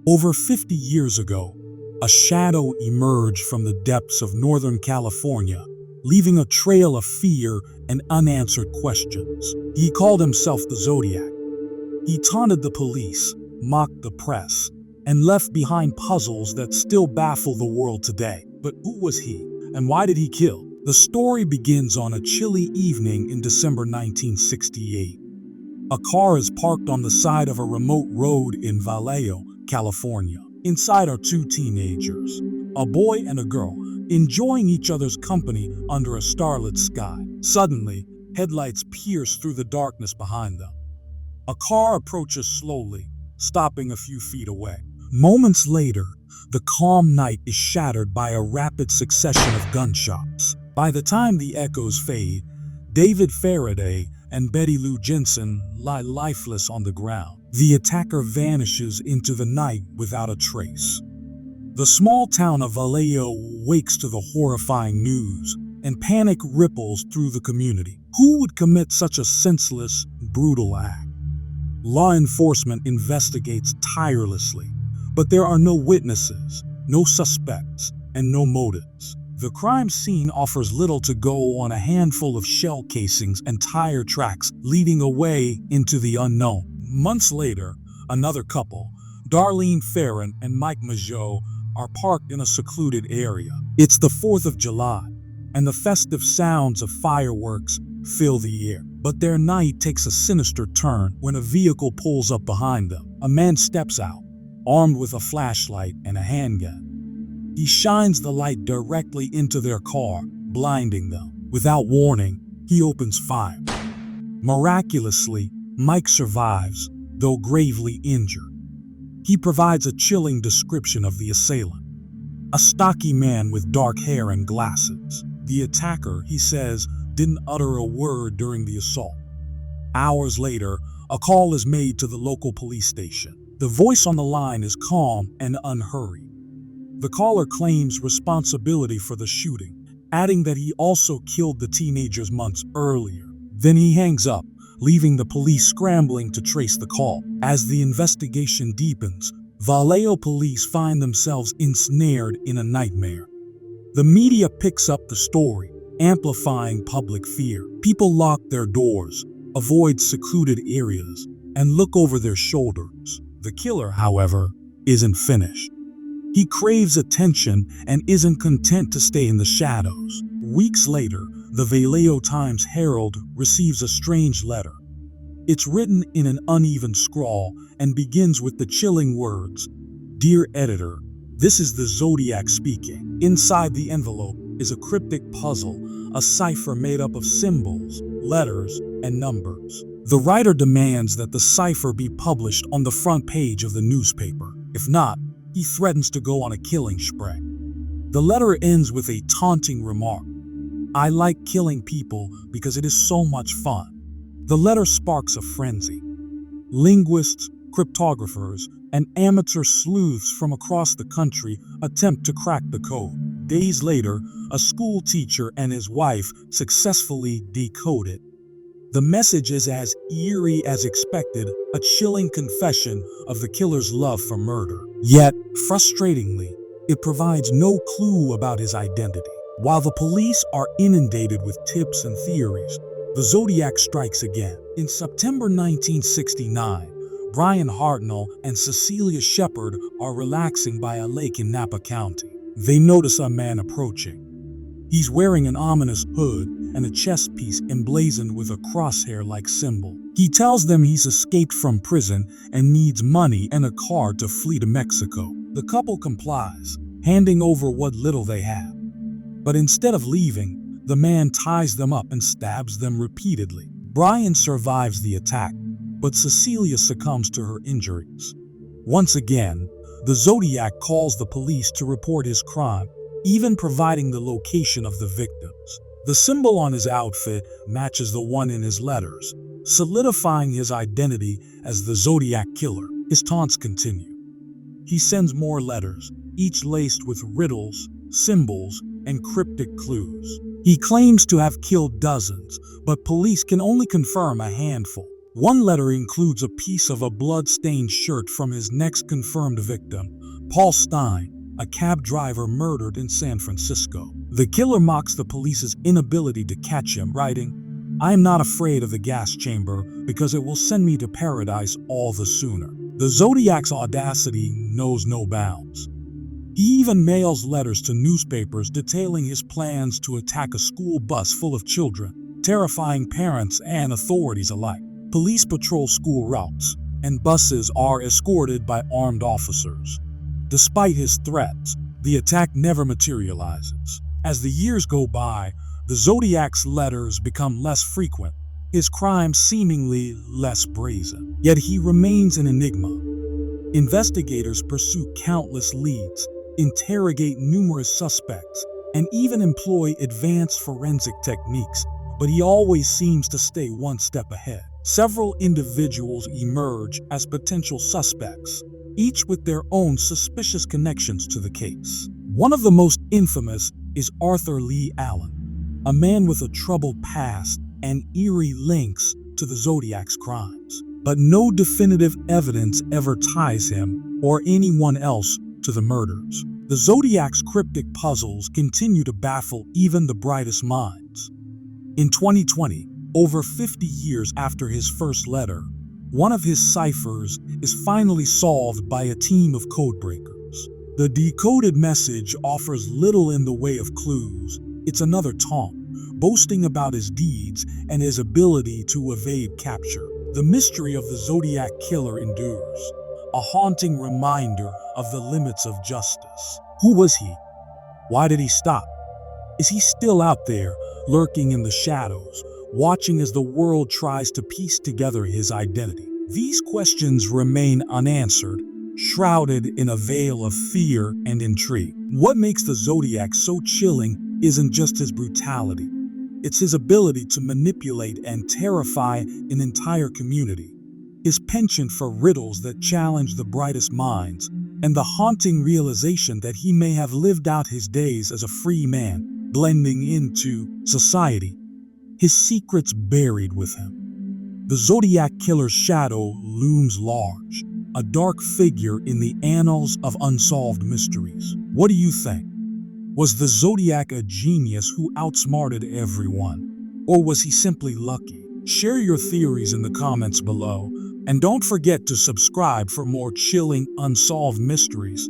Over 50 years ago, a shadow emerged from the depths of Northern California, leaving a trail of fear and unanswered questions. He called himself the Zodiac. He taunted the police, mocked the press, and left behind puzzles that still baffle the world today. But who was he, and why did he kill? The story begins on a chilly evening in December 1968. A car is parked on the side of a remote road in Vallejo, California. Inside are two teenagers, a boy and a girl, enjoying each other's company under a starlit sky. Suddenly, headlights pierce through the darkness behind them. A car approaches slowly, stopping a few feet away. Moments later, the calm night is shattered by a rapid succession of gunshots. By the time the echoes fade, David Faraday and Betty Lou Jensen lie lifeless on the ground. The attacker vanishes into the night without a trace. The small town of Vallejo wakes to the horrifying news, and panic ripples through the community. Who would commit such a senseless, brutal act? Law enforcement investigates tirelessly, but there are no witnesses, no suspects, and no motives. The crime scene offers little to go on a handful of shell casings and tire tracks leading away into the unknown. Months later, another couple, Darlene Farron and Mike Mageau, are parked in a secluded area. It's the 4th of July, and the festive sounds of fireworks fill the air. But their night takes a sinister turn when a vehicle pulls up behind them. A man steps out, armed with a flashlight and a handgun. He shines the light directly into their car, blinding them. Without warning, he opens fire. Miraculously, Mike survives, though gravely injured. He provides a chilling description of the assailant. A stocky man with dark hair and glasses. The attacker, he says, didn't utter a word during the assault. Hours later, a call is made to the local police station. The voice on the line is calm and unhurried. The caller claims responsibility for the shooting, adding that he also killed the teenagers months earlier. Then he hangs up, leaving the police scrambling to trace the call. As the investigation deepens, Vallejo police find themselves ensnared in a nightmare. The media picks up the story, amplifying public fear. People lock their doors, avoid secluded areas, and look over their shoulders. The killer, however, isn't finished. He craves attention and isn't content to stay in the shadows. Weeks later, the Vallejo Times-Herald receives a strange letter. It's written in an uneven scrawl and begins with the chilling words, "Dear editor, this is the Zodiac speaking." Inside the envelope is a cryptic puzzle, a cipher made up of symbols, letters, and numbers. The writer demands that the cipher be published on the front page of the newspaper. If not, he threatens to go on a killing spree. The letter ends with a taunting remark, "I like killing people because it is so much fun." The letter sparks a frenzy. Linguists, cryptographers, and amateur sleuths from across the country attempt to crack the code. Days later, a school teacher and his wife successfully decode it. The message is as eerie as expected, a chilling confession of the killer's love for murder. Yet, frustratingly, it provides no clue about his identity. While the police are inundated with tips and theories, the Zodiac strikes again. In September 1969, Brian Hartnell and Cecilia Shepard are relaxing by a lake in Napa County. They notice a man approaching. He's wearing an ominous hood and a chest piece emblazoned with a crosshair-like symbol. He tells them he's escaped from prison and needs money and a car to flee to Mexico. The couple complies, handing over what little they have. But instead of leaving, the man ties them up and stabs them repeatedly. Brian survives the attack, but Cecilia succumbs to her injuries. Once again, the Zodiac calls the police to report his crime, even providing the location of the victims. The symbol on his outfit matches the one in his letters, solidifying his identity as the Zodiac Killer. His taunts continue. He sends more letters, each laced with riddles, symbols, and cryptic clues. He claims to have killed dozens, but police can only confirm a handful. One letter includes a piece of a blood-stained shirt from his next confirmed victim, Paul Stein, a cab driver murdered in San Francisco. The killer mocks the police's inability to catch him, writing, "I am not afraid of the gas chamber because it will send me to paradise all the sooner." The Zodiac's audacity knows no bounds. He even mails letters to newspapers detailing his plans to attack a school bus full of children, terrifying parents and authorities alike. Police patrol school routes, and buses are escorted by armed officers. Despite his threats, the attack never materializes. As the years go by, the Zodiac's letters become less frequent, his crimes seemingly less brazen. Yet he remains an enigma. Investigators pursue countless leads, interrogate numerous suspects, and even employ advanced forensic techniques, but he always seems to stay one step ahead. Several individuals emerge as potential suspects, each with their own suspicious connections to the case. One of the most infamous is Arthur Lee Allen, a man with a troubled past and eerie links to the Zodiac's crimes. But no definitive evidence ever ties him or anyone else to the murders. The Zodiac's cryptic puzzles continue to baffle even the brightest minds. In 2020, over 50 years after his first letter, one of his ciphers is finally solved by a team of codebreakers. The decoded message offers little in the way of clues. It's another taunt, boasting about his deeds and his ability to evade capture. The mystery of the Zodiac Killer endures, a haunting reminder of the limits of justice. Who was he? Why did he stop? Is he still out there, lurking in the shadows, watching as the world tries to piece together his identity? These questions remain unanswered, shrouded in a veil of fear and intrigue. What makes the Zodiac so chilling isn't just his brutality. It's his ability to manipulate and terrify an entire community. His penchant for riddles that challenge the brightest minds, and the haunting realization that he may have lived out his days as a free man, blending into society. His secrets buried with him. The Zodiac Killer's shadow looms large, a dark figure in the annals of unsolved mysteries. What do you think? Was the Zodiac a genius who outsmarted everyone? Or was he simply lucky? Share your theories in the comments below, and don't forget to subscribe for more chilling unsolved mysteries.